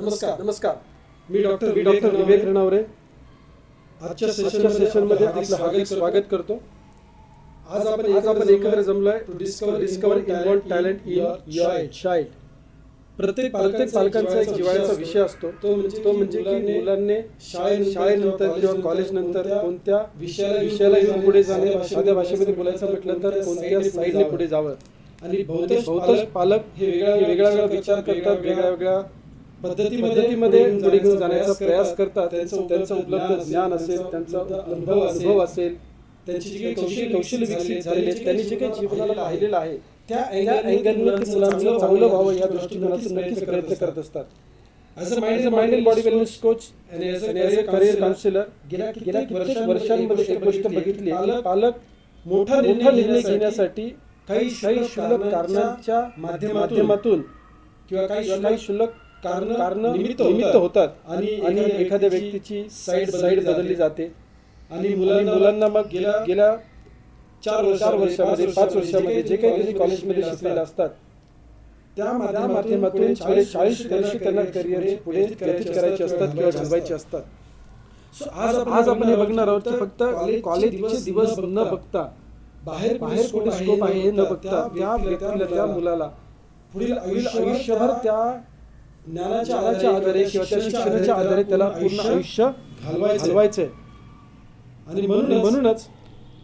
नमस्कार. मी डॉक्टर विवेक रणवरे आजच्या सेशनमध्ये आपलं हार्दिक स्वागत करतो. आज आपण एकत्र जमलोय to discover inborn talent in your child. प्रत्येक पालकांचा एक जिव्हाळ्याचा विषय असतो, तो म्हणजे की मुलांनी शाळेनंतर किंवा कॉलेजनंतर कोणत्या विषयाला घेऊन पुढे जाणे. साध्या भाषेमध्ये बोलायचं म्हटलं तर कोणत्या साईडने पुढे जावं. आणि बहुतांश पालक हे वेगळा विचार करतात, वेगळ्या पद्धतीमध्ये पुढे घेऊन जाण्याचा प्रयास करतात. त्यांचं उपलब्ध ज्ञान असेल, त्यांचा अनुभव असेल, त्यांची जी काही कौशल्य विकसित झालेले, त्यांनी जे काही जीवनाला पाहिलेलं आहे त्या अँगलने मुलांचं चांगलं व्हावं या दृष्टिकोनातून नक्कीच प्रयत्न करत असतात. As a mind and body wellness coach आणि ॲज अ करिअर काउन्सिलर गेल्या वर्षांमध्ये एक गोष्ट बघितली. पालक मोठा निर्णय घेण्यासाठी काही क्षुल्लक कारणांच्या माध्यमातून किंवा काही क्षुल्लक कारण निमित्त होतात आणि एखाद्या व्यक्तीची साईड बदलली जाते आणि मुलांना मग गेल्या 4 वर्षामध्ये 5 वर्षामध्ये जे काही त्यांनी कॉलेजमध्ये शिकलेले असतात त्या माध्यमातून 40 वर्ष त्यांना करिअरची पुढे व्यतीत करायचे असतात किंवा घडवायचे असतात. सो आज आपण हे बघणार आहोत की फक्त कॉलेजचे दिवस न बघता बाहेर कुठे स्कोप आहे हे न बघता त्या व्यक्तीला, त्या मुलाला पुढील आयुष्यभर त्या ज्ञानाच्या आधारे किंवा त्या शिक्षणाच्या आधारे त्याला पूर्ण आयुष्य घालवायचंय. आणि म्हणूनच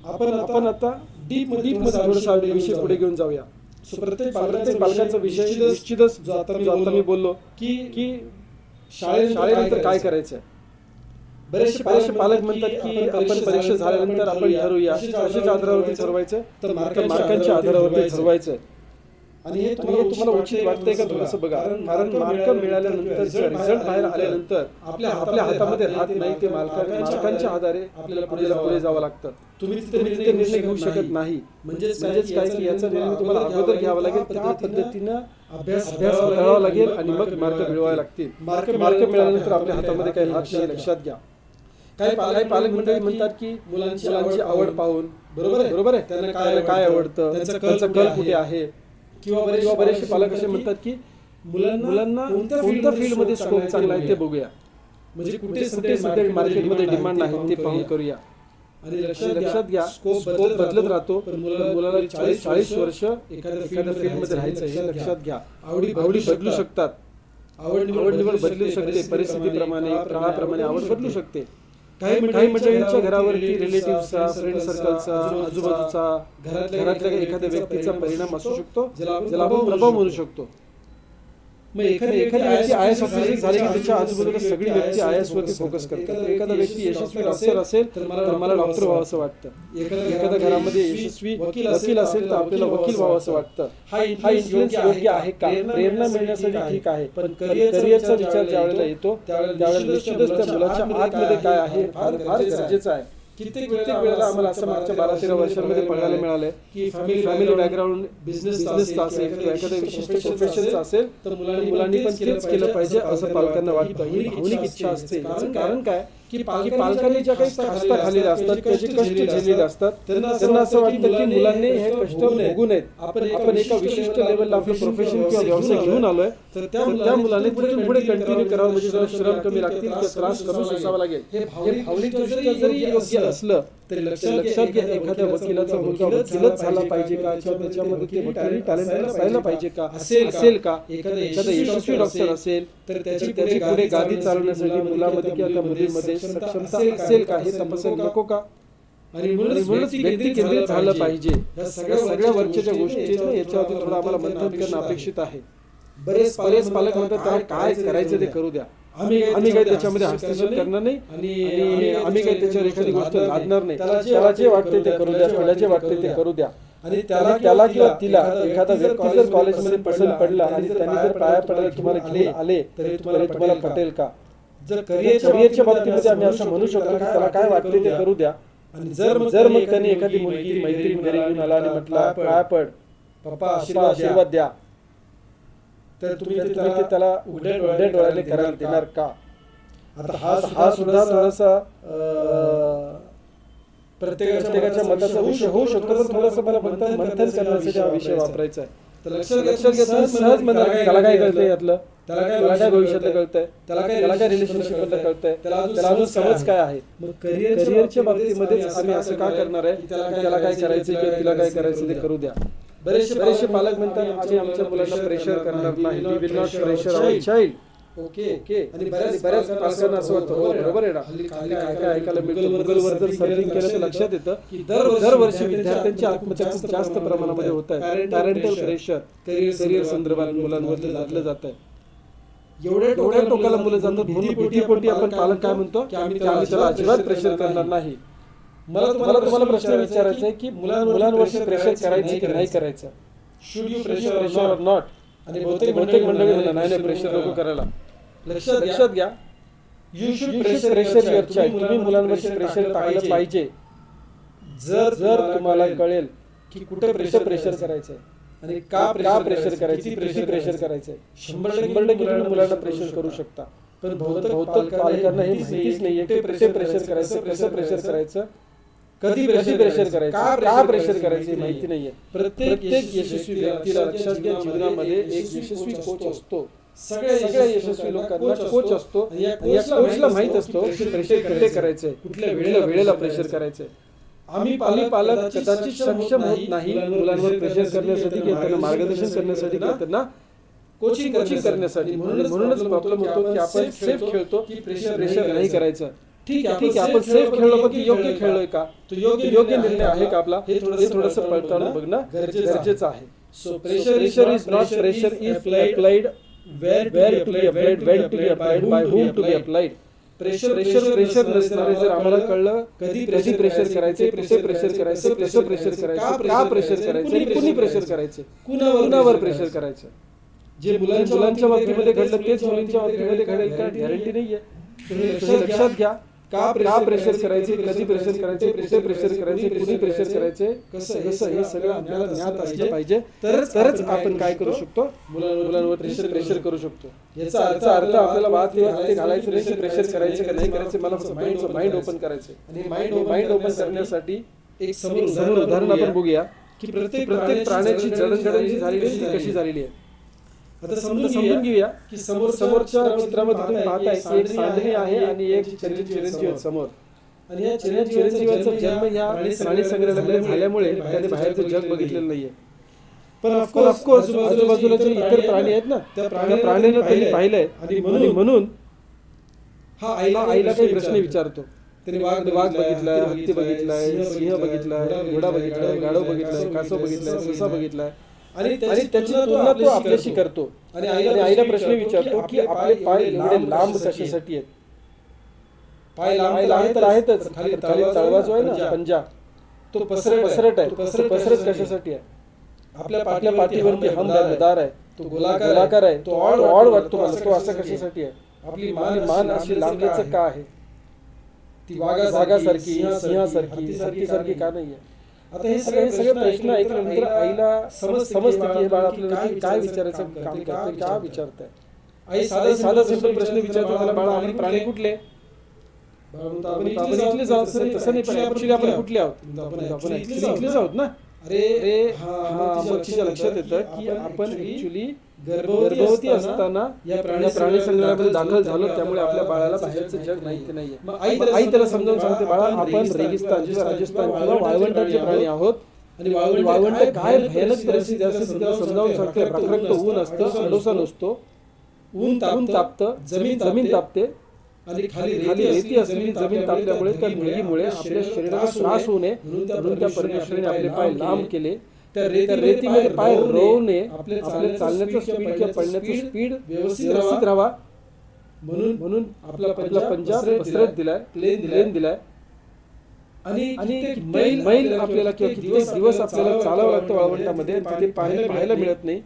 आपण आता डीप मध्ये थोडासा विषय पुढे घेऊन जाऊया. सो प्रत्येक पालकांचा विषय निश्चितच जो आता मी बोललो की शाळेनंतर काय करायचंय. बरेचसे पालक म्हणतात की आपण परीक्षा झाल्यानंतर आपण ठरवूया, अशाच आधारावरती ठरवायचं, तर मार्कांच्या आधारावरती ठरवायचं. आणि हे तुम्हाला उचित वाटतंय का थोडंसं बघा. कारण मार्क मिळाल्यानंतर रिझल्ट बाहेर आल्यानंतर आपल्या हातामध्ये राहत नाही. ते मार्कांच्या आधारे आपल्याला पुढे जावं लागतं. तुम्ही तिथे निर्णय घेऊ शकत नाही. म्हणजेच काय की याचा निर्णय तुम्हाला अगोदर घ्यावा लागेल, त्या पद्धतीनं अभ्यास करावा लागेल आणि मग मार्क मिळवावे लागतील. मार्क मिळाल्यानंतर आपल्या हातामध्ये काही राहत नाही, लक्षात घ्या. काही पालक मंडळी म्हणतात की मुलांची आवड पाहून बरोबर आहे त्यांना काय आवडतं, त्यांचा कल कुठे आहे. किंवा बरेचसे पालक असे म्हणतात की मुलांना कोणत्या फील्डमध्ये स्कोप चांगला आहे ते बघूया. म्हणजे कुठे सध्या मार्केटमध्ये डिमांड आहे ते पाहून करूया. आणि लक्षात घ्या, स्कोप बदलत राहतो. पण मुलाला 40 वर्ष एखाद्या फील्डमध्ये राहायचं हे लक्षात घ्या. आवडी बदलू शकतात, आवड निवड बदलू शकते. परिस्थितीप्रमाणे, काळाप्रमाणे आवड बदलू शकते. काही मंडळींच्या घरावरती रिलेटिव्हचा, फ्रेंड सर्कलचा, आजूबाजूचा, घरातल्या एखाद्या व्यक्तीचा परिणाम असू शकतो, ज्याला आपण प्रभाव म्हणू शकतो. मग एखादी व्यक्ती आयएस ऑफिसर झाली की त्याच्या आजूबाजूला सगळी व्यक्ती आयएस वरती फोकस करतात. एखादा व्यक्ती यशस्वी अफसर असेल तर मला डॉक्टर व्हावं असं वाटतं. एखाद्या घरामध्ये यशस्वी वकील असेल तर आपल्याला वकील व्हावं असं वाटतं. हा इन्फ्लुएन्स योग्य आहे का? प्रेरणा मिळण्यासाठी ठीक आहे, पण करिअरचा विचार ज्यावेळेला येतो त्यावेळेला निश्चितच त्या मुलाच्या आतमध्ये काय आहे फार गरजेचं आहे. कित्येक वेळेला आम्हाला असं मागच्या 12-13 वर्षांमध्ये पळायला मिळालंय की फॅमिली बॅकग्राऊंड बिझनेसचा असेल किंवा एखाद्या विशिष्ट प्रोफेशनचा असेल तर मुलांनी पण तेच केलं पाहिजे असं पालकांना वाटतं. ही भावनिक इच्छा असते. कारण काय की पालकांनी ज्या काही कष्ट खाल्लेले असतात, त्याचे कष्ट झेललेले असतात, त्यांना असं वाटतं की मुलांनी हे कष्ट भोगू नयेत. आपण एका विशिष्ट लेवलला आपलं प्रोफेशन किंवा व्यवसाय घेऊन आलोय तर त्या मुलांनी पुढे कंटिन्यू करावं. म्हणजे जरा श्रम कमी लागतील, त्रास कमी सोसावा लागेल. हे भावनिक जरी योग्य असलं तरी लक्षात घ्या, एखाद्या वकिलाचा मुलगा वकीलच झाला पाहिजे का, त्याच्यामध्ये ते वकिली टॅलेंट राहिला पाहिजे का, असेल का. एखादा यशस्वी डॉक्टर असेल तर त्याची पुढे गादी चालवण्यासाठी मुलामध्ये किंवा त्या मुलीमध्ये सक्षमता असेल का हे तपासायला नको का. आणि म्हणूनच व्यक्ती केंद्रित झालं पाहिजे. या सगळ्या वरच्या गोष्टी याच्यावरती थोडं आम्हाला मंथन करणं अपेक्षित आहे. बरेच पालक म्हणतात त्याला काय करायचं ते करू द्या, आम्ही काही त्याच्यामध्ये हस्तक्षेप करणार नाही आणि आम्ही काही त्याच्यावर एखादी गोष्ट लादणार नाही. त्याला जे वाटते ते करू द्या, त्याला जे वाटते ते करू द्या. आणि त्याला किंवा तिला एखादा व्यक्ती जर कॉलेजमध्ये पसंत पडला आणि त्यांनी जर पाया पडायला तुम्हाला घेऊन आले तर तुम्हाला पटेल का. जर करिअरच्या बाबतीमध्ये आम्ही असं म्हणू शकतो की त्याला काय वाटते ते करू द्या. आणि जर मग त्यांनी एखादी मुलगी मैत्रीण घरी घेऊन आला आणि म्हटलं पाया पड, पप्पा आशीर्वाद द्या, तर तुम्ही त्याला उघड्या डोळ्याने करायला देणार का. आता हा सुद्धा थोडासा प्रत्येकाच्या मताचा होऊ शकतो, पण थोडंसं मला मंथन करण्यासाठी हा विषय वापरायचा आहे. तर लक्षात घ्या तुम्ही सहज म्हणाल की त्याला काय कळतंय यातलं, त्याला काय भविष्यातलं कळतंय, त्याला काय रिलेशनशिप मधलं कळतंय, त्याला अजून समज काय आहे. मग करिअरच्या बाबतीमध्येच आम्ही असं का करणार आहे की त्याला काय करायचं किंवा तिला काय करायचं ते करू द्या. बरेचसे पालक म्हणतात आम्ही आमच्या मुलांना प्रेशर करणार नाही, we will not pressure our child. Okay. आणि बऱ्याच पालकांना असं वाटतं हो बरोबर आहे ना. हल्ली काय काय ऐकायला मिळतं, गुगलवर जर सर्फिंग केलं तर लक्षात येतं की दरवर्षी विद्यार्थ्यांची आत्महत्या खूप जास्त प्रमाणामध्ये होत आहे. पॅरेंटल प्रेशर करिअर संदर्भात मुलांवरती लादलं जात आहे. एवढ्या टोकाला मुलं जातात म्हणून पोटी आपण पालक काय म्हणतो की आम्ही त्याला अजिबात प्रेशर करणार नाही. मला तुम्हाला प्रश्न विचारायचा आहे की मुलांवरती प्रेशर करायचं की नाही करायचं, should you pressure or not. आणि बहुतेक मंडळी म्हणतात नाही प्रेशर नको करायला. लक्षात घ्या, you should pressure your child. तुम्ही मुलांवरती प्रेशर टाकलं पाहिजे जर तुम्हाला कळेल की कुठे प्रेशर करायचंय आणि का प्रेशर करायचं, किती प्रेशर करायचंय. 100% तुम्ही मुलांना प्रेशर करू शकता, पण बहुतेक पालकांना हे माहितीच नाहीये की प्रेशर करायचं, कसं प्रेशर करायचं, कधी प्रेशर करायचं, का प्रेशर करायचं माहिती नाहीये. प्रत्येक यशस्वी व्यक्तीला लक्षात घ्या जीवनामध्ये एक यशस्वी कोच असतो. सगळ्या यशस्वी लोकांना कोच असतो आणि या कोचला माहित असतो की प्रेशर कुठे करायचंय, कुठल्या वेळेला प्रेशर करायचंय. आम्ही पालक कदाचित सक्षम होत नाही मुलांवर प्रेशर करण्यासाठी किंवा त्यांना मार्गदर्शन करण्यासाठी किंवा त्यांना कोचिंग करण्यासाठी. म्हणूनच प्रॉब्लेम होतो की आपण सेफ खेळतो की प्रेशर नाही करायचं. ठीक आहे आपण सेफ खेळलो पण योग्य खेळलोय का, तो योग्य निर्णय आहे का आपला, हे थोडंसं पडताळून बघणं गरजेचं आहे. So pressure is not pressure is applied where to be applied, when to be applied, by whom to be applied. Pressure नसणारे जर आम्हाला कळलं कधी प्रेशर करायचे, कुठे प्रेशर करायचं, कसं प्रेशर करायचं, का प्रेशर करायचं, कुणी प्रेशर करायचं, कुणावर प्रेशर करायचं. जे मुलांच्या बाबतीमध्ये घडलं तेच मुलींच्या बाबतीमध्ये घडेल का गॅरंटी नाहीये. तुम्ही लक्षात घ्या, का प्रेशर करायचे, कधी प्रेशर करायचे, कुठे प्रेशर करायचे, कुणी प्रेशर करायचे, कसं हे सगळं आपल्याला ज्ञात असलं पाहिजे. तरच आपण काय करू शकतो, मुलांवर प्रेशर करू शकतो. याचा अर्थ आपल्याला वाद घालायचं नाही, प्रेशर करायचं का नाही करायचं, मला माइंड ओपन करायचं. आणि माइंड ओपन करण्यासाठी एक समोर उदाहरण आपण बघूया की प्रत्येक प्राण्याची जडणघडण जी झालेली आहे ती कशी झालेली आहे. आता समजून घेऊया की समोरच्या चित्रामध्ये तुम्ही पाहताय की एक सांडणी आहे आणि एक चिरंजीव समोर. आणि या चिरंजीवाचा जन्म या प्राणी संग्रहालयामध्ये झाल्यामुळे त्याने बाहेरचं जग बघितलेलं नाहीये. पण ऑफकोर्स आजूबाजूला जे इतर प्राणी आहेत ना त्या प्राण्यांना त्यांनी पाहिलंय आणि म्हणून हा आईला काही प्रश्न विचारतो. त्याने वाघ बघितलाय, हत्ती बघितलाय, सिंह बघितलाय, घोडा बघितलाय, गाढव बघितलाय, कासव बघितलाय, ससा बघितलाय आणि त्याची तुलना तो आपल्याशी करतो. आणि आईला प्रश्न विचारतो की आपले पाय एवढे लांब कशासाठी आहेत. पाय लांब तर आहेतच, खाली तळवा जो आहे ना पंजा तो पसरट आहे. पसरट कशासाठी आहे. आपल्या पाठीवरती हमदार आहे, तो गोलाकार आहे, तो ऑड वाटतो मला, तो असं कशासाठी आहे. आपली मान अशी लांबीचं का आहे, ती वाघासारखी, सिंहासारखी, हत्तीसारखी का नाही आहे. आता हे सगळे प्रश्न ऐकल्यानंतर आईला समजते की हे बाळ आपल्याला काय विचारायचं काम करतंय, काय विचारतंय. आई साधा सिंपल प्रश्न विचारते त्याला, बाळा आपण प्राणी कुठले, आपण इथलेच आहोत. तसं नाही, पण ऍक्च्युली आपण कुठले आहोत, आपण इथलेच आहोत ना. अरे हा मग तिच्या लक्षात येतं की आपण ऍक्च्युली गर्भवती असताना या प्राणी संग्रहालयामध्ये दाखल झालो, त्यामुळे आपल्या बाळाला बाहेरचं जग माहिती नाहीये. आई त्याला समजावून सांगते, बाळा आपण रेगिस्तान राजस्थान किंवा वाळवंटाचे प्राणी आहोत आणि वाळवंट काय भयानक परिस्थिती असते त्याला समजावून सांगते. रखरखत ऊन असतं, अडोसा नसतो, ऊन तापतं, जमीन तापते आणि खाली रेती असलेली जमीन तापल्यामुळे त्या मुलगीमुळे आपल्या शरीराला त्रास होऊ नये म्हणून त्या परमेश्वराने आपले पाय लांब केले. त्या रेतीमध्ये पाय रोवू नये, आपल्या चालण्याचं स्पीड किंवा पळण्याचं स्पीड व्यवस्थित राहावा म्हणून आपला पंजा पसरत दिलाय, प्लेन दिलाय. आणि मैल आपल्याला किंवा कित्येक दिवस आपल्याला चालावं लागतं वाळवंटामध्ये, तिथे पाहायला मिळत नाही,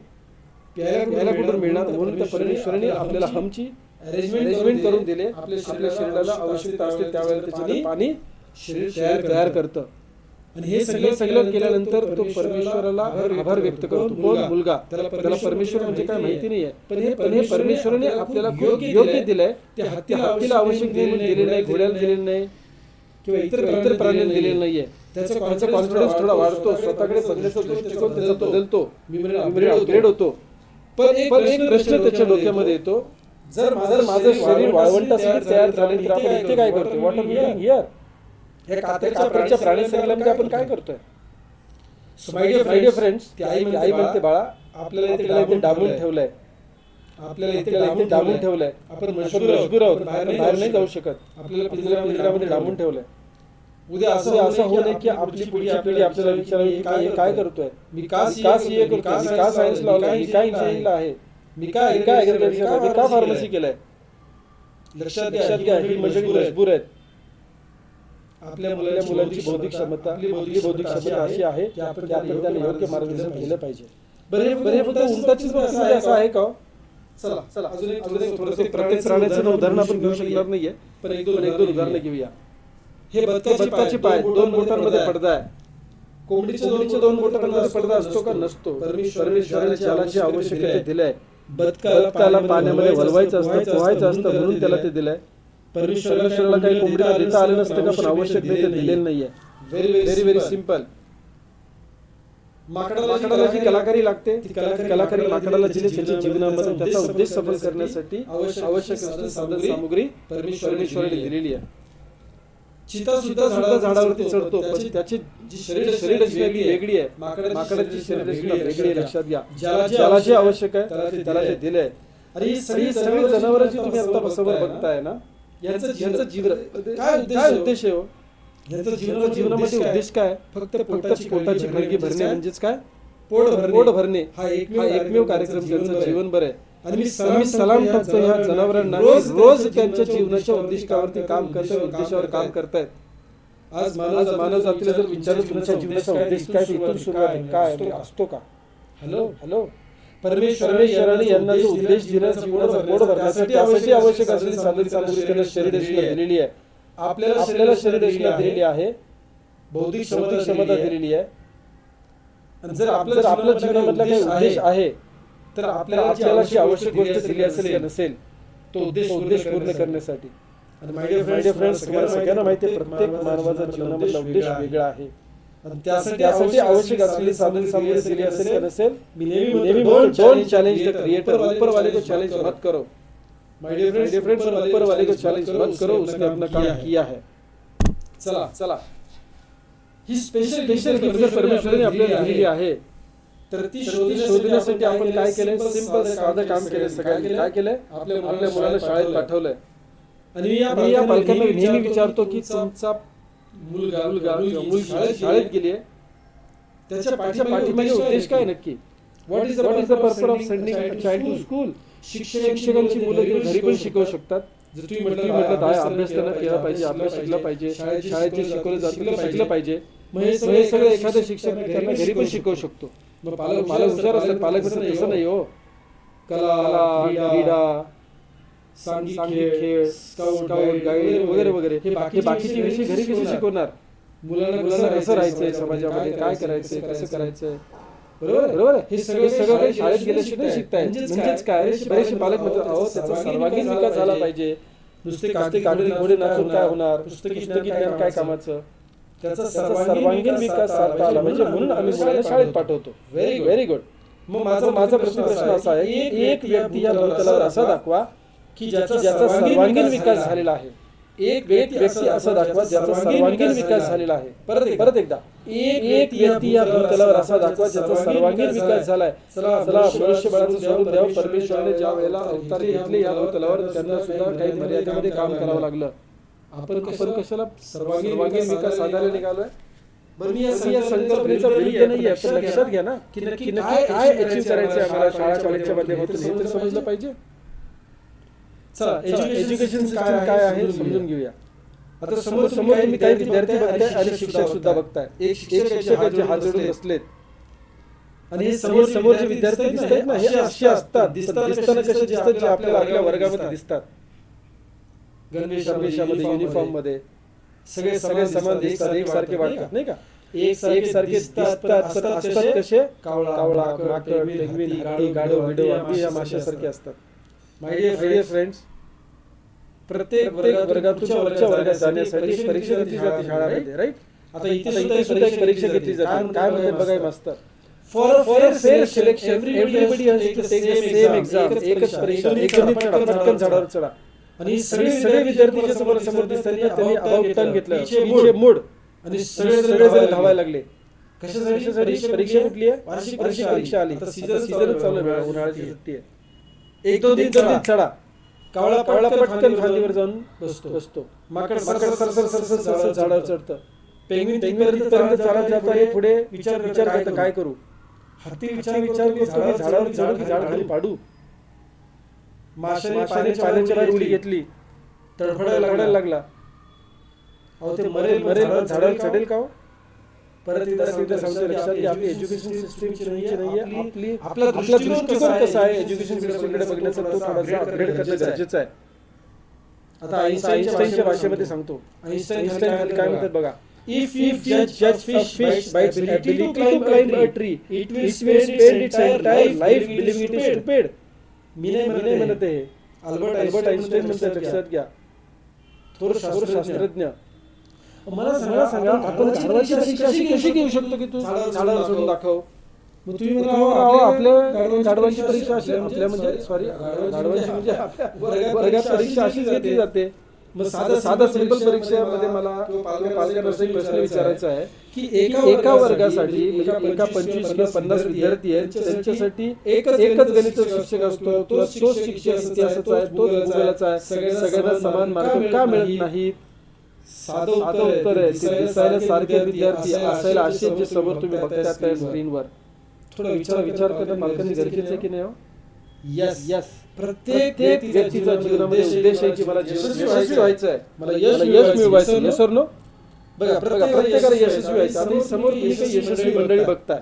प्यायला कुठून मिळणार. म्हणून त्या परमेश्वराने आपल्याला हमची अरेंजमेंट करून दिले. आपल्या शरीराला आवश्यकता असते त्यावेळेला त्याच्यात पाणी शरीर तयार करतं. आणि हे सगळं केल्यानंतर तो परमेश्वराला आभार व्यक्त करतो. कोण मुलगा, त्याला परमेश्वर म्हणजे काय माहिती नाहीये, पण हे परमेश्वराने आपल्याला योग्य दिलंय. ते हत्तीला आवश्यक दिले नाही, घोड्याला दिलेलं नाही, किंवा इतर प्राण्यांनी दिलेलं नाहीये. त्याचा कॉन्फिडन्स थोडा वाढतो, स्वतःकडे बघण्याचा दृष्टिकोन त्याचा बदलतो, मेमरी अपग्रेड होतो. पण एक प्रश्न त्याच्या डोक्यामध्ये येतो, जर माझं शरीर वाळवंटासाठी तयार झाले तर आपण इथे काय करतोय? What are we doing here? हे कातरच्या प्राणी संग्रहामध्ये आपण काय करतोय? माय डिअर फ्रेंड्स, ती आई म्हणते बाळा, आपल्याला इथे डांबून ठेवलंय, आपल्याला इथे डांबून ठेवलंय, आपण मजबूर आहोत, बाहेर नाही जाऊ शकत, आपल्याला पिंजऱ्यामध्ये डांबून ठेवलंय. उद्या असं होऊ नये की आपली पुढची पिढी आपल्याला विचारेल काय करतोय, मी का सीए करतोय, मी का सायन्स लावलाय, मी का इंजिनिअरिंगला आहे, मी का ऍग्रिकल्चर, मी का फार्मसी केलंय. लक्षात घ्या, ही मंडळी मजबूर आहेत. आपल्या मुलांची बौद्धिक क्षमता अशी आहे की आपण त्यांना योग्य मार्गदर्शन केलं पाहिजे. बरं हे फक्त उंटाचीच असं आहे का? चला अजून एक थोडंसं प्रत्येक प्राण्याचं उदाहरण आपण घेऊ शकणार नाहीये, पण एक दोन उदाहरणं घेऊया. हे बदकाचे पाय 2 बोटांमध्ये पडदा आहे. कोंबडीच्या 2 बोटांमध्ये पडदा असतो का? नसतो. परमेश्वराने ज्याला जे आवश्यक आहे ते दिलंय. बदकाला पाण्यामध्ये वळवायचं असतं, पोहायचं असतं, म्हणून त्याला ते दिलंय. परमेश्वराला काही कोंबडीला देता आलं नसतं का? पण आवश्यक नाही, ते दिलेलं नाहीये. Very simple. माकडाला जी कलाकारी लागते, ती कलाकारी माकडाला दिली त्याच्या जीवनामध्ये त्याचा उद्देश सफल करण्यासाठी आवश्यक असलेली सामग्री परमेश्वराने दिलेली आहे. चिता सुद्धा झाडावरती चढतो, पण त्याची जी शरीर रचना वेगळी आहे. माकडाची शरीर रचना वेगळी आहे. लक्षात घ्या, ज्याला जे आवश्यक आहे त्याला ते दिलंय. आणि ही सगळी जनावरं जी तुम्ही आता समोर बघताय ना, यांचं जीवन काय उद्देश आहे? यांचा जीवनामध्ये उद्देश काय? फक्त पोटाची खळगी भरणे, म्हणजेच काय? पोट भरणे हा एकमेव कार्यक्रम त्यांचं जीवनभर आहे. आणि मी सलाम टाकतो ह्या जनावरांना, रोज त्यांच्या जीवनाच्या उद्दिष्टावरती काम करतात, उद्देशावर काम करतायत. आज मानव जातीला जर विचारलं तुमच्या जीवनाचा उद्देश काय, इथून सुरुवात आहे, काय असतो का? हॅलो, परमेश्वराने यांना जो उद्देश दिला, जीवनाचा पोट भरण्यासाठी आवश्यक असलेली सामग्री त्यांना शरीर रचना दिलेली आहे. आपल्याला शरीर रचना दिलेली आहे, बौद्धिक क्षमता दिलेली आहे. आणि जर आपल्या जीवनामधला काही उद्देश आहे, तर आपल्याला जी आवश्यक गोष्ट दिली असेल या नसेल, तो उद्देश पूर्ण करण्यासाठी. आणि माय डिअर फ्रेंड्स, तुम्हाला सगळ्यांना माहिती आहे, प्रत्येक मानवाचा जीवनामधला उद्देश वेगळा आहे. आणि त्यासाठी आवश्यक असलेली सामग्री दिली असेल या नसेल, मी नेहमी डोंट चॅलेंज द क्रिएटर, ऊपर वाले को चॅलेंज मत करो. माय डिअर फ्रेंड्स, ऊपर वाले को चॅलेंज मत करो, उसने अपना काम किया है. चला ही स्पेशल गिफ्ट परमेश्वराने आपल्याला दिलेली आहे. तर ती शोधण्यासाठी आपण काय केलंय? सिंपल साधं काम केलंय. सगळ्यांनी काय केलंय? आपल्या मुलाला शाळेत पाठवलंय. आणि मी या पालकांना नेहमी विचारतो की तुमचा मुलगा शाळेत गेलीये, त्याच्या पाठीमागे उद्देश काय नक्की? What is the purpose of sending a child to school? शिक्षकांची मुलं घरी पण शिकवू शकतात. जर तुम्ही म्हटलं अभ्यास त्यांना केला पाहिजे, अभ्यास शिकला पाहिजे, शाळेत जे शिकवलं जातं शिकलं पाहिजे, मग हे सगळं एखाद्या शिक्षक त्यांना घरी पण शिकवू शकतो. मग पालक हुशार असतात. पालक तसं नाही हो. कला, क्रीडा, सांघिक खेळ, स्काउट गाईड वगैरे हे बाकीचे विषय घरी कसे शिकवणार? मुलांना कसं राहायचंय समाजामध्ये, काय करायचंय, कसं करायचंय, बरोबर. हे सगळं काही शाळेत गेल्याशिवाय शिकताय. म्हणजेच काय, बरेचसे पालक म्हणतात अहो त्याचा सर्वांगीण विकास झाला पाहिजे. नुसते कागदी घोडे नाचून काय होणार? पुस्तकी ज्ञान काय कामाचं? त्याचा सर्वांगीण विकास साधता आला म्हणजे म्हणून आम्ही मुलांना शाळेत पाठवतो. Very good. मग माझा प्रश्न असा आहे की एक व्यक्ती या भूतलावर असा दाखवा की ज्याचा सर्वांगीण विकास झालेला आहे. एक व्यक्ती असा दाखवा ज्याचा सर्वांगीण विकास झालेला आहे. परत एकदा, एक व्यक्ती या भूतलावर असा दाखवा ज्याचा सर्वांगीण विकास झालाय. चला मनुष्यबळाचं सोडून द्यावं. परमेश्वराने ज्या वेळेला अवतार घेतले या भूतलावर, त्यांना सुद्धा काही मर्यादेमध्ये काम करावं लागलं. आपण कशाला सर्वांगीण विकास साधायला निघालोय? मी या संकल्पनेचा विरुद्ध नाहीये, पण लक्षात घ्या ना की नक्की काय अचीव्ह करायचंय आम्हाला शाळा कॉलेजच्या माध्यमातून, हे तर समजलं पाहिजे. चला एज्युकेशन सिस्टम काय आहे समजून घेऊया. आता समोर तुम्ही काही विद्यार्थी बघताय आणि शिक्षक सुद्धा बघताय. एक शिक्षकाचे हात जोडून बसलेत आणि हे समोर जे विद्यार्थी दिसतात ना, हे असे असतात. दिसताना कसे दिसतात? जे आपल्या वर्गामध्ये दिसतात. गणवेशामध्ये, युनिफॉर्म मध्ये सगळे समान दिसतात, एकसारखे वाटतात नाही का? एकसारखे दिसतात कसे? कावळा, माकड, पेंग्विन, हत्ती, गाढव, अगदी या माशासारखे असतात. माय डिअर फ्रेंड्स, प्रत्येक वर्गातून वरच्या वर्गात जाण्यासाठी परीक्षा घेतली जाते शाळांमध्ये, राईट? आता इथे सुद्धा एक परीक्षा घेतली जाते. काय म्हणतात बघा मास्तर, for a fair selection everybody has to take the same exam. एकच परीक्षा, एक गणित चढा, पटकन झाडावर चढा. आणि सगळे विद्यार्थी समोर दिसताना त्यांनी अभाव घेतलं, पीछे मुड, आणि सगळे जण धावायला लागले. कशासाठी? परीक्षा कुठली आहे? वार्षिक परीक्षा आली. सीझन चालू आहे, उन्हाळ्याची सुट्टी आहे. एक दोन दिन चढा. कावळा पटकन खांदीवर जाऊन बसतो. माकड सर झाडावर चढतं. पेंग्विन पर्यंत चालत पुढे विचार करतं काय करू. हत्ती विचार करतो झाडावर चढू की झाड खाली पाडू. माशाने पाण्याच्या बाहेर उडी घेतली, तडफडायला लागला. अहो ते मरेल झाडावर चढेल का हो? परत एकदा सांगतो, लक्षात घ्या, आपली एज्युकेशन सिस्टीमची नाहीये. आपला दृष्टिकोन कसा आहे एज्युकेशन सिस्टीमकडे बघण्याचा, तो थोडासा अपग्रेड करणं गरजेचं आहे. आता आईन्स्टाईनच्या भाषेमध्ये सांगतो. आईन्स्टाईन काय म्हणतात बघा, If judge fish by its ability to climb a tree, it will spend its entire life believing it is stupid. मी नाही म्हणत आहे, अल्बर्ट आइन्स्टाईन म्हणतात, लक्षात घ्या. थोर शास्त्रज्ञ. मला सांगा, आपण झाडाची परीक्षा कशी घेऊ शकतो की तू झाडावर चढून दाखव. मग तुम्ही म्हणा आपल्या गाढवांची परीक्षा अशी, आपल्या गाढवांची म्हणजे आपल्या वर्गात परीक्षा अशीच घेतली जाते. मग साधा सिंपल परीक्षेमध्ये मला पालकांना एक प्रश्न विचारायचा आहे की एका वर्गासाठी म्हणजे एका 25 किंवा 50 विद्यार्थी आहेत, त्यांच्यासाठी एकच गणित शिक्षक असतो, तोच शिक्षक इतिहासाचा आहे, तोच भूगोलाचा आहे. सगळ्यांना समान मार्क का मिळत नाहीत? साधं उत्तर आहे, ते दिसायला सारखे विद्यार्थी असायला असे जे समोर तुम्ही बघता त्या स्क्रीनवर. थोडा विचार करणं पालकांनी गरजेचं आहे की नाही? यस. प्रत्येक व्यक्तीचा जीवनामध्ये उद्देश आहे की मला यशस्वी व्हायचं आहे, मला यश मिळवायचं. यस और नो? बघा, प्रत्येकाला यशस्वी व्हायचं. आता समोर तुम्ही काही यशस्वी मंडळी बघताय.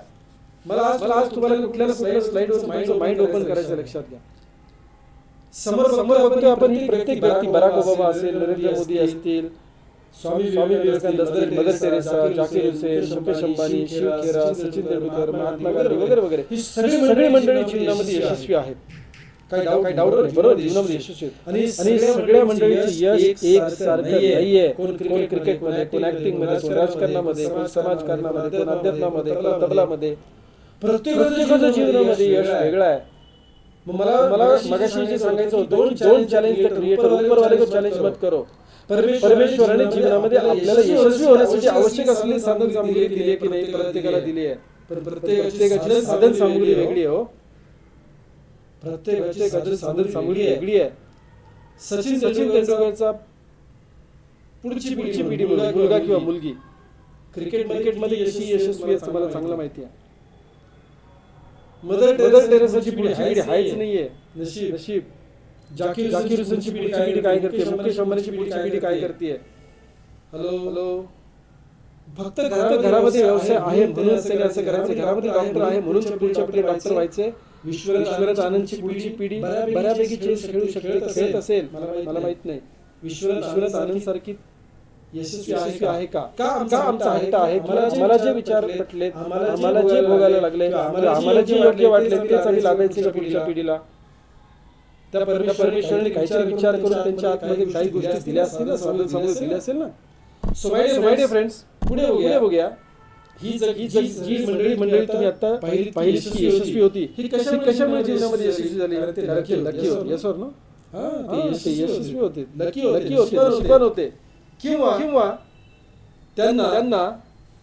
मला आज तुम्हाला कुठल्या स्लाइडवर माइंड ओपन करायचं, लक्षात घ्या. समोर बघतोय आपण ही प्रत्येक व्यक्ती, बराक ओबामा असेल, नरेंद्र मोदी असतील, स्वामी विवेकानंद असतील, मदर टेरेसा, जाकीर हुसेन, मुकेश अंबानी, शिव खेरा, सचिन तेंडुलकर, महात्मा गांधी वगैरे ही सगळी मंडळी जीवनामध्ये यशस्वी आहेत. काही डाऊट नाही, बरोबर, जीवनामध्ये यशस्वी आहेत. आणि सगळ्या मंडळीचे यश एक सारखं नाहीये. कोण क्रिकेटमध्ये, कोण ऍक्टिंग मध्ये, कोण राजकारणामध्ये, कोण समाजकारणामध्ये, कोण अध्यात्मामध्ये, कोण तबलामध्ये. प्रत्येकाच्या जीवनामध्ये यश वेगळं आहे. मला मगाशी जे सांगायचं होतं, दोन चॅलेंज क्रिएटर, ऊपरवाले को चॅलेंज मत करो. परमेश्वराने जीवनामध्ये आपल्याला यशस्वी होण्यासाठी आवश्यक असलेली साधन सामुग्री दिली आहे की नाही? प्रत्येकाला दिली आहे. पण प्रत्येकाची साधन सामुग्री वेगळी आहे. हो, प्रत्येकाची साधन सामुग्री वेगळी आहे. सचिन तेंडुलकरचा पुढची पिढी, मुलगा किंवा मुलगी क्रिकेटमध्ये कशी यशस्वी आहे मला चांगलं माहिती आहे. मदर टेरेसाची पुढची पिढी हायच नाहीये. नशीब. जाकीर हुसेनची पुढची पिढी काय करते? मुकेश अंबानीची पुढची पिढी काय करते? हॅलो. फक्त घरामध्ये व्यवसाय आहे म्हणून त्याने असं करायचं, घरामध्ये डॉक्टर आहे म्हणून पुढच्या पिढी डॉक्टर व्हायचे. विश्वनाथ आनंदची पुढची पिढी बऱ्यापैकी चेस खेळत असेल, मला माहित नाही. विश्वनाथ आनंद सारखी यशस्वी आहे का? आमचा हट्ट आहे. मला जे विचार पटले, आम्हाला जे भोगायला लागले, आम्हाला जे योग्य वाटले तेच आम्ही लागायचे का पुढच्या पिढीला? त्या परमेश्वराने काहीतरी विचार करून त्यांच्या आतमध्ये काही गोष्टी दिल्या असतील ना, समोर दिल्या असेल ना. सो माय डिअर फ्रेंड्स, पुढे बघूया. ही जी मंडळी तुम्ही आता पाहिली की यशस्वी होती, ही कशामुळे जीवनामध्ये यशस्वी झाली? लकी. यस और नो? ते यशस्वी होते, लकी होते किंवा त्यांना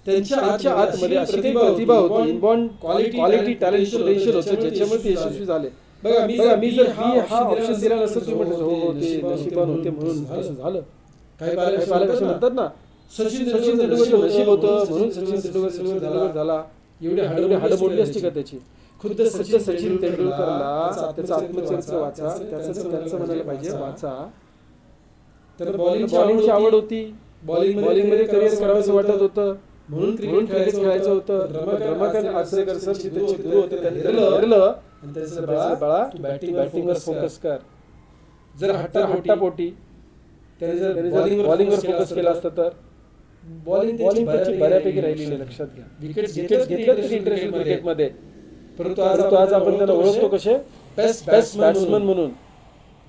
त्यांच्या आतमध्ये अशी काही प्रतिभा होती, इनबॉर्न क्वालिटी, टॅलेंट, पोटेन्शियल होतं, ज्याच्यामुळे ते यशस्वी झाले. बघा, मी जर हा ऑप्शन दिला नसतं, तुम्ही म्हणतो हो ते नशिबान होते म्हणून असं झालं. काही पालक असे म्हणतात ना, सचिन तेंडुलकर नशीब होतं म्हणून सचिन तेंडुलकर झाला. एवढे हाड मोडली असते का त्याची? खुद्द सचिन तेंडुलकरला त्याचं आत्मचरित्र वाचा, त्यांचं म्हणायला पाहिजे वाचा. त्याला बॉलिंगची आवड होती, बॉलिंगमध्ये करिअर करावंसं वाटत होतं म्हणून क्रिकेट खेळायचं होतं. रमाकांत आचरेकर सर त्यांचे गुरु होते, त्यांनी ठरलं आणि त्याचं बाळा तू बॅटिंगवर फोकस कर. जर हट्टापोटी त्याने जर बॉलिंगवर फोकस केला असतं तर बॉलिंग त्याची बऱ्यापैकी राहिलेली, लक्षात घ्या. विकेट्स घेतल्या तरी इंटरनॅशनल क्रिकेटमध्ये, परंतु आज आपण त्याला ओळखतो कसे? बेस्ट बॅट्समन म्हणून.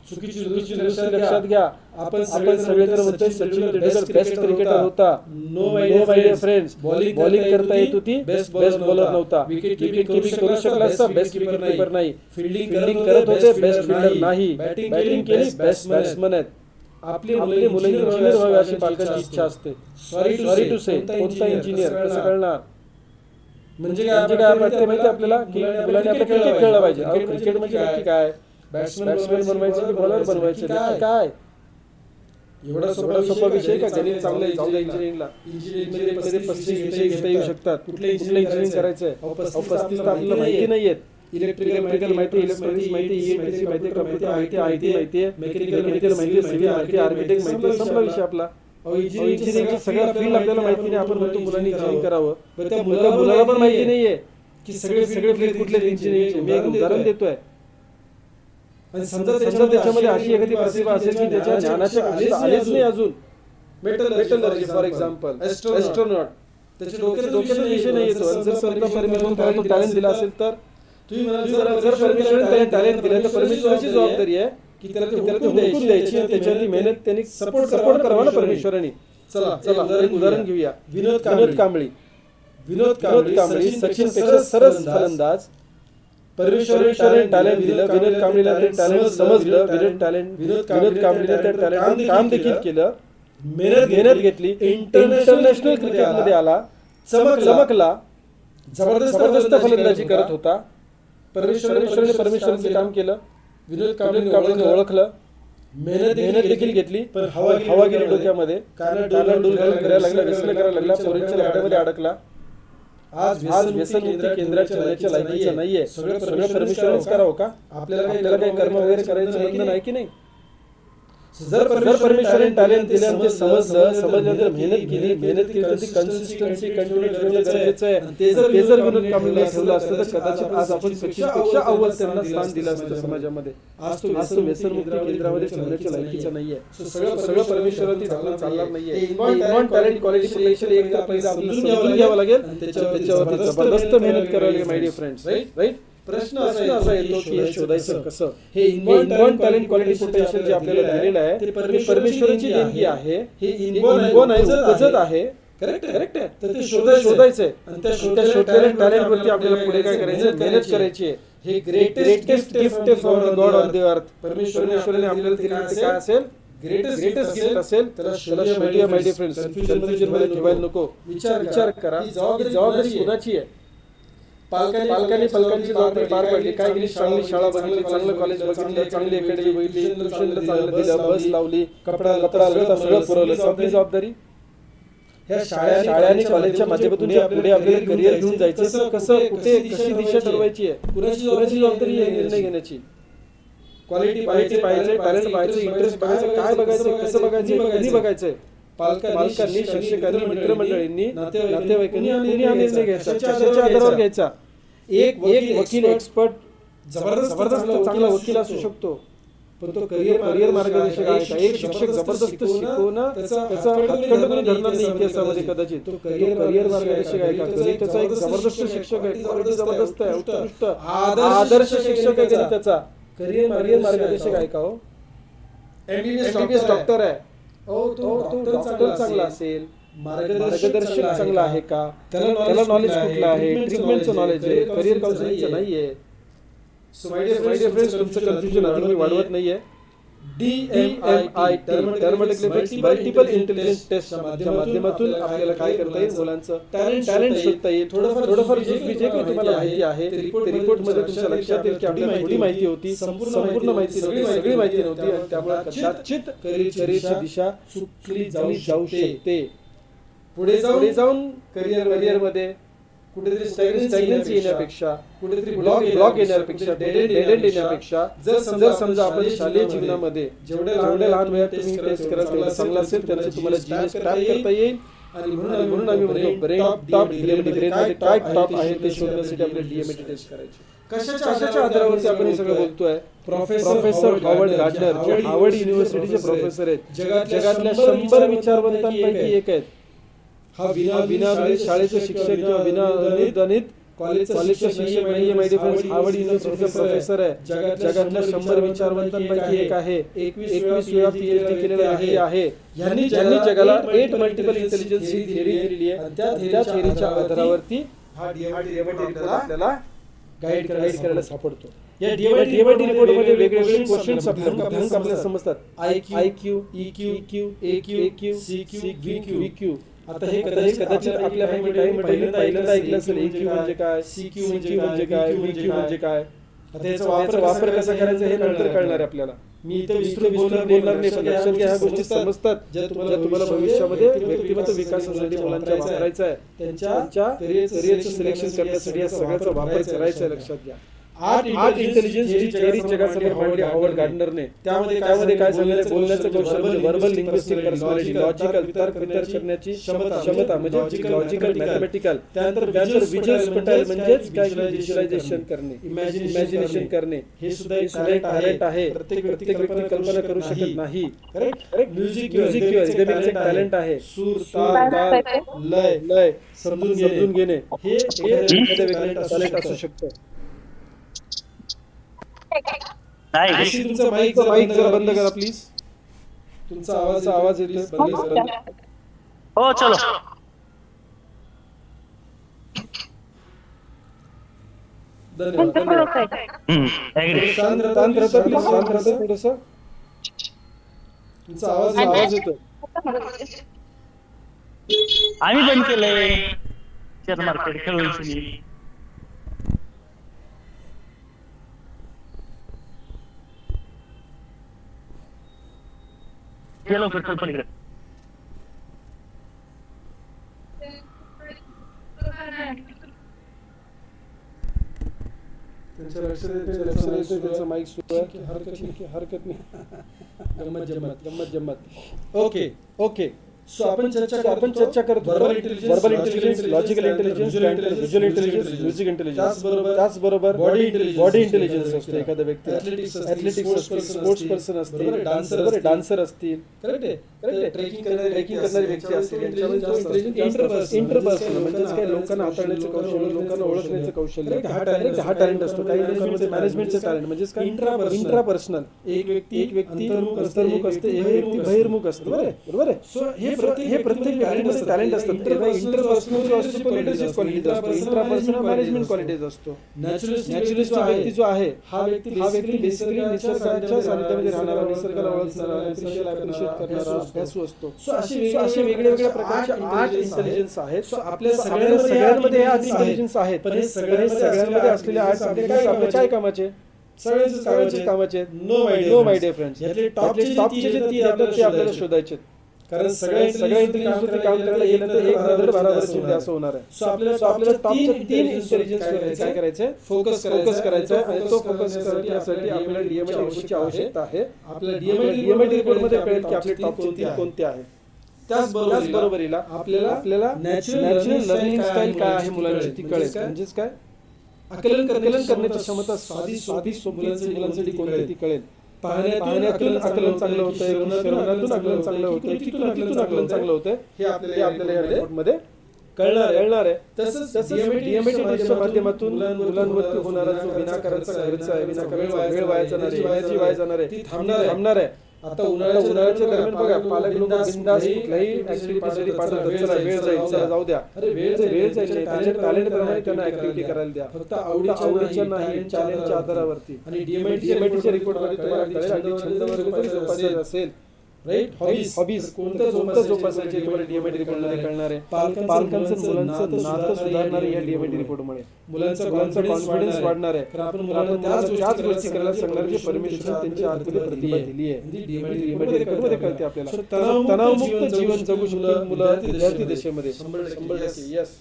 चुकीची चुकीची दुरुस्ती लक्षात घ्या. आपण सगळेजण म्हणतोय सचिन तेंडुलकर बेस्ट क्रिकेटर होता. No my dear friends, bowling करता येत होती, बेस्ट बॉलर नव्हता. विकेट किपिंग करू शकला असता, बेस्ट कीपर नाही. फिल्डिंग करत होते, बेस्ट फिल्डर नाही. बॅटिंग केली, बेस्ट बॅट्समन आहेत. आपली मुले इंजिनियर व्हावे अशी पालकांची इच्छा असते. सॉरी टू से, कोणता इंजिनियर कसं कळणार? म्हणजे काय वाटते माहिती आपल्याला की मुलांनी आपलं क्रिकेट खेळलं पाहिजे. क्रिकेट म्हणजे नक्की काय? बॅट्समॅन बनवायचे की बॉलर बनवायचे, नक्की काय? एवढा सोपा विषय का? गणित चांगलं इंजिनिअरिंगला. इंजिनिअरिंगमध्ये 35 विषय घेता येऊ शकतात. कुठलं इंजिनिअरिंग करायचंय? 35 तर आपल्याला माहिती नाहीयेत. इलेक्ट्रिकल माहिती, इलेक्ट्रॉनिक्स माहिती, ईएमएससी माहिती, कम्प्युटर माहिती, आयटी माहिती, मेकॅनिकल माहिती, सिव्हिल माहिती, आर्किटेक्ट माहिती, संपला विषय आपला. इंजिनिअरिंगची सगळ्या फील्ड आपल्याला माहिती नाही. आपण म्हणतो मुलांनी इंजिनिअरिंग करावं, पण त्या मुलाला पण माहिती नाहीये की सगळे फील्ड कुठले इंजिनिअरिंग. मी एक उदाहरण देतोय. आणि समजा त्याच्यामध्ये अशी एखादी प्रतिभा असेल की त्याच्या ज्ञानाच्या आलेच नाही अजून. मेटलर्जी फॉर एक्झाम्पल, ॲस्ट्रोनॉट, त्याच्या डोक्यात विषय नाही येतो. जर समजा परमेश्वराने त्याला टॅलेंट दिला असेल तर जर परमेश्वराने त्याला टॅलेंट दिलं तर परमेश्वराची जबाबदारी आहे की त्याला ते हुकूम द्यायची आणि त्याच्यावरती मेहनत त्यांनी सपोर्ट करावा ना परमेश्वराने. चला एक उदाहरण घेऊया. विनोद कांबळी सचिन पेक्षा सरस फलंदाज. परमेश्वराने टॅलेंट दिलं, विनोद कांबळीला ते टॅलेंट समजलं. विनोद कांबळीने ते टॅलेंट काम देखील केलं, मेहनत घेतली, इंटरनॅशनल क्रिकेटमध्ये आला, चमकला, जबरदस्त फलंदाजी करत होता. परमेश्वराने काम केलं, विनोद कांबळीने ओळखलं, मेहनत देखील घेतली, पण हवा गेली डोक्यामध्ये. कारण डूल करायला लागला, व्यसन करायला लागला, पोरींच्या लाटामध्ये अडकला. आज व्यसनमुक्ती केंद्राच्या लायकीचं नाहीये. सगळं परमेश्वरानेच करावं का? आपल्याला काही कर्म वगैरे करायचं बंधन आहे की नाही? जर परमेश्वराने टॅलेंट दिलं, ते समजलं, मेहनत केली तर ती कन्सिस्टन्सी कंटिन्यू ठेवणं गरजेचं आहे. ते जर विनोद कांबळीला ठेवलं असतं तर कदाचित आज आपण सचिनपेक्षा अव्वल त्यांना स्थान दिलं असतं समाजामध्ये. आज तो व्यसनमुक्ती केंद्रामध्ये ठेवण्याच्या लायकीचा नाहीये. सगळं परमेश्वराने ढकलून चालणार नाहीये. इन्व्हॉल्व टॅलेंट क्वालिटी पोटेन्शियल एक तर पहिला आपल्याला समजून घ्यावं लागेल आणि त्याच्यावरती जबरदस्त मेहनत करावी लागेल. My dear friends, right. प्रश्न असा येतो की हे शोधायचं कसं? हे इन्व्हॉल्व टॅलेंट क्वालिटी पोटेन्शियल जे आपल्याला दिलेलं आहे ते परमेश्वराची देणगी आहे. हे इन्व्हॉल्व आहे, उपजत आहे. करेक्ट आहे. तर ते शोधायचंय आणि त्या शोधलेल्या टॅलेंट वरती आपल्याला पुढे काय करायचं? मेहनत करायची आहे. हे greatest gift from the God on the earth. परमेश्वराने आपल्याला दिलेलं काय असेल? ग्रेटेस्ट गिफ्ट असेल. त्याला शोधूया माय डिअर फ्रेंड्स. कन्फ्युजन मध्ये ठेवायला नको. विचार करा, जबाबदारी कोणाची आहे? पालकांची जबाबदारी पार पडली. काय केली? चांगली शाळा बघितली, चांगलं कॉलेज बघितलं, चांगली अकॅडमी बघितली, ट्युशनला चांगलं दिलं, बस लावली, कपडा सगळं पुरवलं. आपली जबाबदारी. ह्या शाळा कॉलेजच्या माध्यमातून पुढे आपल्याला करिअर घेऊन जायचं. कसं, कुठे, कशी दिशा ठरवायची आहे? कुणाची जबाबदारी आहे निर्णय घेण्याची? क्वालिटी पाहिजे, टॅलेंट पाहिजे, इंटरेस्ट पाहिजे, काय बघायचं, कसं बघायचं, कधी बघायचंय? पालकांनी, शिक्षकांनी, मित्रमंडळींनी, नातेवाईकांनी हा निर्णय घ्यायचा, त्याच्या आधारावर घ्यायचा. एक वकील एक्सपर्ट जबरदस्त चांगला वकील असू शकतो, पण तो करिअर मार्गदर्शक आहे का? एक शिक्षक जबरदस्त शिकवणं त्याचा हातखंड कोणी धरणार नाही इतिहासामध्ये कदाचित. तो करिअर मार्गदर्शक आहे का? त्याचा एक जबरदस्त शिक्षक आहे, क्वालिटी जबरदस्त आहे, उत्कृष्ट आदर्श शिक्षक आहे गणिताचा. करिअर मार्गदर्शक आहे का? हो, एमबीबीएस डॉक्टर आहे, तो डॉक्टर चांगला असेल, मार्गदर्शक चांगला आहे का? त्याला नॉलेज कुठलं आहे? ट्रीटमेंटचं नॉलेज आहे, करिअर काउन्सिलिंगचं नाहीये. सो माय डिअर फ्रेंड्स, तुमचं कन्फ्युजन आता मी वाढवत नाहीये. DMIT मल्टिपल इंटेलिजन्स टेस्टच्या माध्यमातून आपल्याला काय करता येईल? मुलांचं टॅलेंट शोधता येईल. थोडंफार जे काही तुम्हाला माहिती आहे ते रिपोर्ट मध्ये तुमच्या लक्षात येईल की आपल्याला थोडी माहिती होती, संपूर्ण माहिती नव्हती, सगळी माहिती नव्हती, आणि त्यामुळे कदाचित करिअरची दिशा चुकली जाऊ शकते. पुढे जाऊन करिअर मध्ये कुठेतरी स्टॅग्नन्सी येण्यापेक्षा, कुठेतरी ब्लॉक येण्यापेक्षा, डेड एंड येण्यापेक्षा, जर समजा आपण शालेय जीवनामध्ये जेवढ्या लहान वयात तुम्ही टेस्ट कराल तेवढं चांगलं असेल, त्यांचे तुम्हाला जीनियस क्रॅक करता येईल. आणि म्हणून आम्ही म्हणतो ब्रेन टॉप DMT मध्ये काय टॉप आहे ते शोधण्यासाठी आपल्याला DMT टेस्ट करायची. कशाच्या आधारावरती आपण हे सगळं बोलतोय? प्रोफेसर हॉवर्ड गार्डनर, जे हार्वर्ड युनिव्हर्सिटीचे प्रोफेसर आहेत, जगातल्या 100 विचारवंतांपैकी एक आहेत. हा विना शाळेचे शिक्षक किंवा विना अनुदानित कॉलेजचा शिक्षक नाहीये माय डिअर फ्रेंड्स, हार्वर्ड युनिव्हर्सिटीचा प्रोफेसर आहे, जगातल्या 100 विचारवंतांपैकी एक आहे, 21 वेळा PhD केलेला आहे, यांनी जगाला 8 मल्टिपल इंटेलिजन्स ही थिअरी दिलेली आहे, आणि त्या थिअरीच्या आधारावरती हा DMIT रिपोर्ट आपल्याला गाईड करायला सापडतो. या DMIT रिपोर्ट मध्ये वेगवेगळे क्वेश्चन्स आपल्याला समजतात. IQ, EQ, AQ, CQ, VQ. आता हे कदाचित आपल्या पहिल्यांदा ऐकलं असेल. EQ म्हणजे काय, CQ म्हणजे काय, VQ म्हणजे काय. आता याचा वापर कसा करायचा हे नंतर कळणार आहे आपल्याला. मी इथे विस्तृत बोलणार नाही, पण लक्षात घ्या ह्या गोष्टी समजतात ज्या तुम्हाला भविष्यामध्ये व्यक्तिमत्व विकासासाठी मुलांच्या वापरायचा आहे, त्यांच्या करिअरचं सिलेक्शन करण्यासाठी या सगळ्याचा वापर करायचा आहे. लक्षात घ्या. आर्ट इंटेलिजन्स ही थिअरी जगासमोर मांडली हार्वर्ड गार्डनरने. त्यामध्ये काय सांगितलं, बोलण्याचं कौशल्य, व्हर्बल लिंग्विस्टिक पर्सनॅलिटी, लॉजिकल विचार करण्याची क्षमता म्हणजे लॉजिकल मॅथमॅटिकल. त्यानंतर विजुअल पटेल म्हणजेच काय, व्हिज्युअलायझेशन करणे, इमॅजिनेशन करणे, हे सुद्धा एक टॅलेंट आहे. प्रत्येक व्यक्ती कल्पना करू शकत नाही. करेक्ट. म्युझिक एक टॅलेंट आहे. सूर, ताल, लय समजून घेणे हे एखाद्या व्यक्तीचे टॅलेंट असू शकतं. तुमचा माईक जरा बंद करा प्लीज. तुमचा आवाज येतोय. हो चलो. धन्यवाद. शांत राहता प्लीज, थोडंसं. तुमचा आवाज येतोय. आम्ही बंद केलंय शेअर मार्केट खेळून. गेलो पेट्रोल पलीकडे. त्यांचा माईक सुरू आहे. हरकत नाही. गंमत जम्मत. ओके. सो आपण चर्चा करतो verbal intelligence, logical intelligence, visual intelligence, music intelligence. त्याचबरोबर बॉडी इंटेलिजन्स असतो. एखादा व्यक्ती ऍथलेटिक्स असतील, स्पोर्ट्स पर्सन असतील, डान्सर असतील, ट्रेकिंग करणारी व्यक्ती असतील, यांच्यामध्ये इंटरपर्सनल म्हणजेच काय, लोकांना हाताळण्याचं कौशल्य, लोकांना ओळखण्याचं कौशल्य, हा टॅलेंट असतो. काही लोकांमध्ये मॅनेजमेंटचं टॅलेंट म्हणजेच काय, इंट्रापर्सनल. एक व्यक्ती अंतर्मुख असते, एक व्यक्ती बहिर्मुख असते. बरोबर आहे. सो हे प्रत्येक व्यक्तीमध्ये टॅलेंट असतात. इंटरपर्सनल जो असतो क्वालिटीज असतो, इंट्रापर्सनल मॅनेजमेंट क्वालिटीज असतो. नॅचरलिस्ट व्यक्ती जो आहे हा व्यक्ती बेसिकली निसर्गाच्या सानिध्यामध्ये राहणारा, निसर्गाला ओळखणारा, अप्रिशिएट करणारा अभ्यासू असतो. सो असे वेगवेगळ्या प्रकारचे आर्ट इंटेलिजन्स आहेत. सो आपल्या सगळ्यांमध्ये आर्ट इंटेलिजन्स आहेत, पण हे सगळ्यांमध्ये असलेले आर्ट आपल्या काय कामाचे, सगळ्यांचे कामाचे. नो माय डिअर फ्रेंड्स, यातले टॉपचे जे 3 आपल्याला शोधायचे. कारण सगळ्या इंटेलिजन्स काम करायला गेलं तर 1 12 चिंता असं होणार आहे. सो आपल्याला टॉपचे 3 इंटेलिजन्स काय करायचे, फोकस करायचं. आणि तो फोकस करण्यासाठी आपल्याला DMIT रिपोर्टची आवश्यकता आहे. आपल्याला DMIT रिपोर्टमध्ये कळेल की आपले टॉपचे 3 कोणते आहेत. त्याचबरोबरीला आपल्याला नॅचरल लर्निंग स्टाईल काय आहे मुलांची ती कळेल. म्हणजेच काय, आकलन करण्याची क्षमता साधी मुलांसाठी कोणती ती कळेल. पाहण्यातून आकलन चांगलं होतंय, श्रवणातून आकलन चांगलं होतंय, कितून आकलन चांगलं होतंय हे आपल्याला या रिपोर्टमध्ये कळणार आहे. तसंच DMIT टेस्टच्या माध्यमातून मुलांवरती होणारा जो विनाकारणचा खर्च आहे, विनाकारणचा वेळ वाया जाणार आहे, ती थांबणार आहे. आता उन्हाळ्याच्या दरम्यान बघा, पालक लोक बिनधास्त कुठल्याही ऍक्टिव्हिटीसाठी पाठवतात. चला वेळ जाईल, जाऊ द्या. अरे वेळ जायचे, टॅलेंट प्रमाणे त्यांना ऍक्टिव्हिटी करायला द्या. फक्त आवडीच्या नाही, चॅलेंजच्या आधारावरती. आणि DMITच्या रिपोर्टमध्ये तुम्हाला कळेल अगदी छंद वर्ग जरी जोपासायचा असेल, राईट, हॉबीज कोणतं जोपासायचे तुम्हाला DMIT रिपोर्टमध्ये कळणार आहे. पालकांचं मुलांचं नातं सुधारणार आहे या DMIT रिपोर्टमुळे. मुलांचा कॉन्फिडन्स वाढणार आहे. कारण आपण मुलांना त्याच गोष्टी करायला सांगणार जे परमेश्वराने त्यांच्या आतमध्ये प्रतिभा दिली आहे. DMIT रिपोर्टमध्ये कळते आपल्याला. तणावमुक्त जीवन जगू शकतात मुलं विद्यार्थी दशेमध्ये 100%. यस.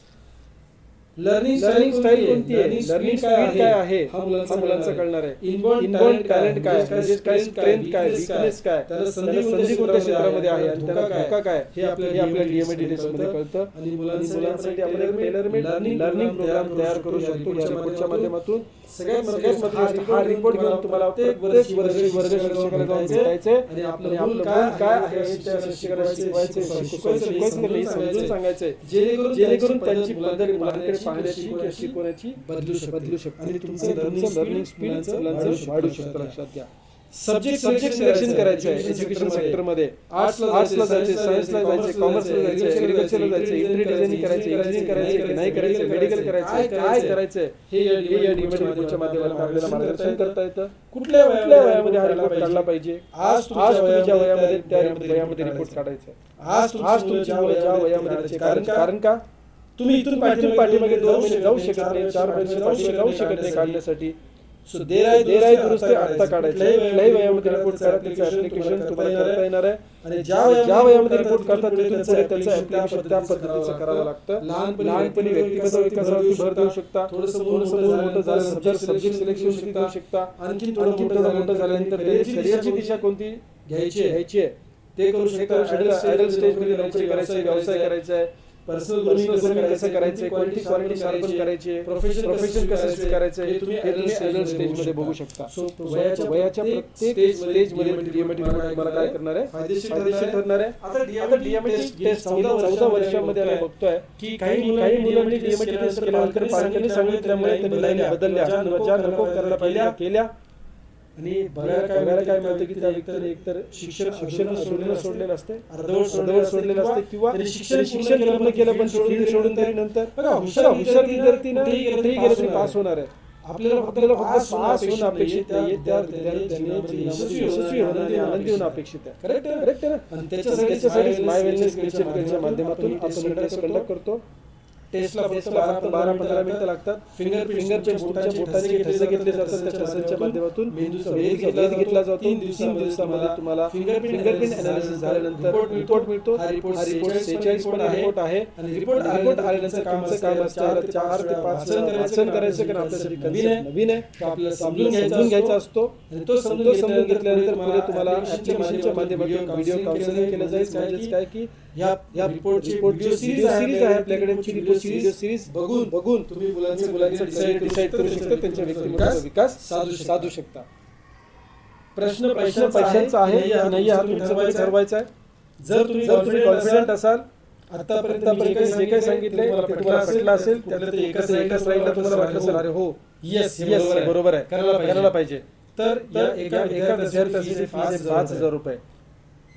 लर्निंग स्टाईल कोणती आहे, लर्निंग स्पीड काय आहे हा मुलांचा कळणार आहे. इनबॉर्न टॅलेंट काय, म्हणजे काय, स्ट्रेंथ काय, वीकनेस काय, त्याला संधी कोणत्या क्षेत्रामध्ये आहे आणि त्याला धोका काय, हे आपल्याला DMIT टेस्टमध्ये कळतं. आणि मुलांसाठी आपण एक टेलरमेड लर्निंग प्रोग्राम तयार करू शकतो या रिपोर्टच्या माध्यमातून. सगळ्यात महत्त्वाचं हा रिपोर्ट घेऊन तुम्हाला प्रत्येक वर्ग शिक्षकाला जाऊन भेटायचे आणि आपलं काय आहे त्या शिक्षकाला शिकवायचं समजून सांगायचंय, जेणेकरून त्यांची पद्धत मुलांकडे पाहण्याची शिकवण्याची बदलू शकते आणि तुमचं लर्निंग स्पीड मुलांचं वाढू शकतं. लक्षात घ्या. सब्जेक्ट सिलेक्शन करायचं आहे एज्युकेशन सेक्टरमध्ये. आर्ट्सला जायचे, सायन्सला जायचे, कॉमर्सला जायचे, ऍग्रिकल्चरला जायचे, इंटेरियर डिझायनिंग करायचे, इंजिनिअरिंग करायचे की नाही करायचे, मेडिकल करायचे, काय करायचं हे या डीएमएड रिपोर्टच्या माध्यमातून आपल्याला मार्गदर्शन करता येतं. कुठल्या वयामध्ये हा रिपोर्ट काढला पाहिजे. आज तुम्ही ज्या वयामध्ये त्या वयामध्ये रिपोर्ट काढायचा आहे. आज तुमची मुलं ज्या वयामध्ये कारण का तुम्ही इथून पाठीमागे 2 महिने जाऊ शकत नाही, 4 महिने पाठीमागे जाऊ शकत नाही काढण्यासाठी. सो देर आहे दुरुस्त आत्ता काढायचं. कुठल्याही वयामध्ये रिपोर्ट करा, त्याचं ऍप्लिकेशन तुम्हाला करता येणार आहे. आणि ज्या वयामध्ये रिपोर्ट करतात तिथून पुढे त्याचं ऍप्लिकेशन त्या पद्धतीचं करावं लागतं. लहानपणी व्यक्तिगत विकासावरती भर देऊ शकता. थोडंसं मोठं झाल्यानंतर सब्जेक्ट सिलेक्शन करू शकता. आणखी थोडं मोठं झाल्यानंतर करिअरची दिशा कोणती घ्यायची आहे ते करू शकता. आयडल स्टेजमध्ये नोकरी करायची, व्यवसाय करायचा आहे, पर्सनल ग्रोमिंग कसं करायचं, क्वालिटी शार्पन करायचे, प्रोफेशन कसं करायचं हे तुम्ही ऍडल्ट स्टेजमध्ये बघू शकता. वयाच्या प्रत्येक स्टेजमध्ये डीएमएड तुम्हाला काय करणार आहे, फायदेशीर ठरणार आहे. आता डीएमएड टेस्ट 14 वर्षांमध्ये आम्ही बघतोय की काही मुलांनी डीएमएड टेस्ट केल्यानंतर पालकांनी सांगितल्यामुळे त्यांनी लाईन बदलल्या, ज्या नको करायला पाहिल्या केल्या. आणि बघायला काय मिळतं की त्या व्यक्तीने एकतर शिक्षण सोडलेलं असते, अर्धवट सोडलेलं असते, किंवा शिक्षण पूर्ण केलं पण सोडून तरी नंतर हुशार विद्यार्थीनं कुठेही गेलं पास होणार आहे. आपल्याला फक्त पास होणं अपेक्षित आहे, त्या यशस्वी होणं आनंदी होणं अपेक्षित आहे. करेक्ट आहे ना. आणि त्याच्यासाठी माय वेलनेस क्लिनिकच्या माध्यमातून आपण टेस्ट कंडक्ट करतो. टेस्टला फक्त 12-15 मिनिटं लागतात. फिंगरच्या बोटाने ठसे घेतले जातात. त्या ठसांच्या माध्यमातून मेंदूचा वेध घेतला जातो. 3 दिवसामध्ये तुम्हाला फिंगरप्रिंट अनालिसिस झाल्यानंतर रिपोर्ट मिळतो. हा रिपोर्ट 46 रिपोर्ट आहे. आणि रिपोर्ट आल्यानंतर काम असतं 4 ते 5 वाचन करायचं, कारण आपल्यासाठी नवीन आहे, आपल्याला समजून घ्यायचा असतो. आणि तो समजून घेतल्यानंतर पुढे तुम्हाला ऍप्लिकेशनच्या माध्यमातून व्हिडिओ काउन्सिलिंग केलं जाईल. म्हणजेच काय की या रिपोर्टची व्हिडिओ सिरीज आहे आपल्याकडे. व्हिडिओ सिरीज बघून तुम्ही मुलांचं डिसाईड करू शकता, त्यांच्या व्यक्तिमत्वाचा विकास साधू शकता. प्रश्न पैशांचा आहे की नाही हा तुमचं ठरवायचा आहे. जर तुम्ही कॉन्फिडंट असाल, आतापर्यंत जे काही सांगितलंय तुम्हाला पटलं असेल, त्यातलं ते एकच राहिलं तुम्हाला वाटलं असेल अरे हो येस बरोबर आहे, करायला पाहिजे, तर एका विद्यार्थ्याची फीस आहे 5,000 रुपये.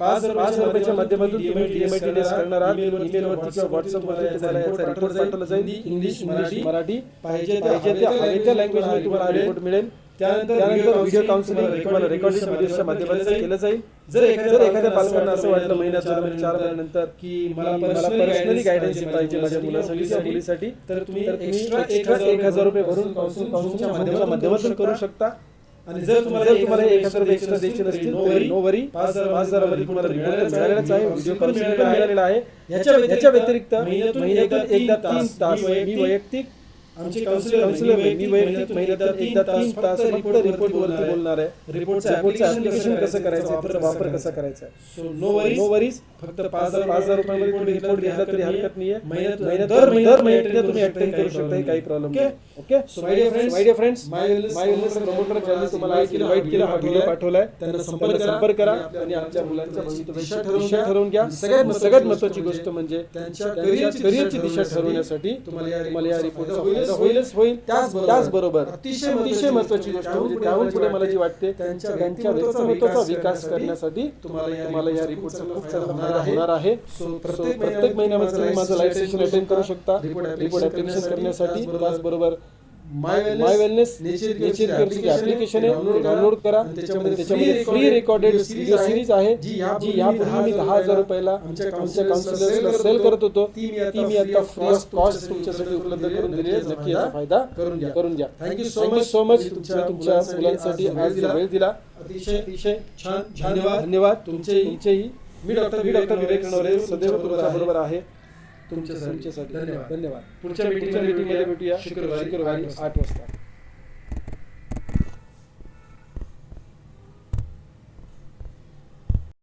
5,000 रुपयाच्या माध्यमातून तुम्ही डीएमएड टेस्ट करणार आहात. ईमेलवरती किंवा व्हॉट्सअपवरती तुम्हाला याचा रिपोर्ट पाठवला जाईल. इंग्लिश, मराठी पाहिजे त्या लँग्वेजमध्ये तुम्हाला रिपोर्ट मिळेल. त्यानंतर व्हिडिओ काउन्सिलिंग तुम्हाला रेकॉर्डेड व्हिडिओच्या माध्यमातून केलं जाईल. जर एखाद्या पालकांना असं वाटलं महिन्यात 4 महिन्यानंतर की मला पर्सनली गायडन्स पाहिजे माझ्या मुलासाठी किंवा मुलीसाठी, तर तुम्ही एक्स्ट्रा 1,000 रुपये भरून काउन्सिलिंगच्या माध्यमातून करू शकता. आणि जर तुम्हाला 1,000 रुपये एक्स्ट्रा द्यायचे नसतील, नो वरी, 5,000 मध्ये तुम्हाला मिळालेलाच आहे, व्हिडिओ काउन्सिलिंग मिळालेला आहे. याच्या व्यतिरिक्त महिन्यातून एकदा 3 तास मी वैयक्तिक आमचे काउन्सिलर महिन्यातून एकदा 3 तास फक्त रिपोर्ट वरती बोलणार आहे. रिपोर्टचं ऍप्लिकेशन कसं करायचं, त्याचा वापर कसा करायचा. सो नो वरीज, फक्त 5,000 रुपयामध्ये तुम्ही रिपोर्ट घेतला तरी हरकत नाहीये. दर महिन्यात तुम्ही अटेंड करू शकता, काही प्रॉब्लेम नाही. Okay. So my dear friends, my wellness promoter ज्यांनी तुम्हाला इन्व्हाइट केलं, हा व्हिडिओ पाठवलाय, त्यांना संपर्क करा आणि आमच्या मुलांच्या भविष्य ठरवून घ्या. सगळ्यात महत्त्वाची गोष्ट म्हणजे त्यांच्या करिअरची दिशा ठरवण्यासाठी तुम्हाला या रिपोर्टचा होईल. त्याचबरोबर अतिशय महत्त्वाची गोष्ट म्हणजे त्याहून पुढे मला जी वाटते, त्यांच्या व्यक्तिमत्वाचा विकास करण्यासाठी तुम्हाला या रिपोर्टचा खूप होणार आहे. प्रत्येक महिन्यामध्ये तुम्ही माझं लाईव्ह सेशन अटेंड करू शकता रिपोर्ट ऍप्लिकेशन करण्यासाठी. त्याचबरोबर माय वेलनेस नेचर केअरची ऍप्लिकेशन आहे, डाउनलोड करा. त्याच्यामध्ये फ्री रेकॉर्डेड व्हिडिओ सिरीज आहे जी यापूर्वी मी 10,000 रुपयाला आमच्या काउन्सिलर्सला सेल करत होतो. ती मी आता फ्री ऑफ कॉस्ट तुमच्यासाठी उपलब्ध करून दिली आहे. नक्की याचा फायदा करून घ्या. थँक्यू सो मच तुमच्या मुलांसाठी आज वेळ दिला. अतिशय छान. धन्यवाद तुमचेही. मी डॉक्टर विवेक रणवरे सदैव तुमच्याबरोबर आहे. तुमच्यासाठी धन्यवाद. पुढच्या मीटिंगमध्ये भेटूया शुक्रवारी 8 वाजता.